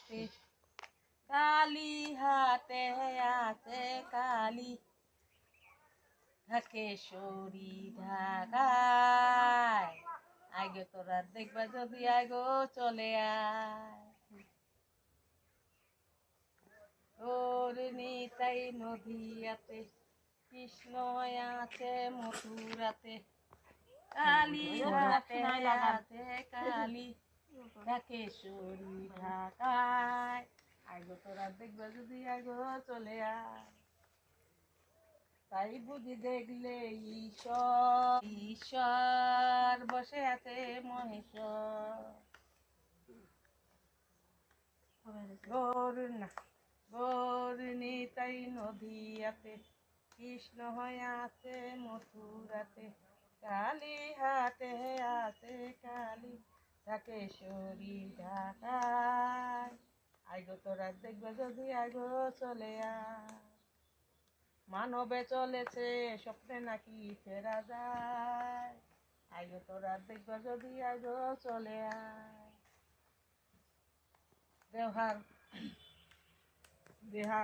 হাতে কালী হাতে আছে কালী ঢাকেশ্বরী ঢাকায় আগে তোরা দেখবা যদি আগো চলে আয় ওর নিতাই নদীয়াতে কৃষ্ণ আছে মথুরাতে কালী হাতে আছে কালী ঢাকেশ্বরী ঢাকায় আগো তোরা দেখবা যদি আগো চলে আয় তাই বুঝি দেখলে ঈশ্বর ঈশ্বর বসে আছে মহেশ্বর গৌর নিতাই নদীয়াতে কৃষ্ণ হয়ে আছে মথুরাতে কালী হাতে আছে কালী ঢাকেশ্বরী ঢাকায় আইগো তোরা দেখবে যদি আইগো চলে আয় মানবে চলেছে স্বপ্নে নাকি ফেরা যায় আইগো তোরা দেখবে যদি আইগো চলে আয় দেহার দেহা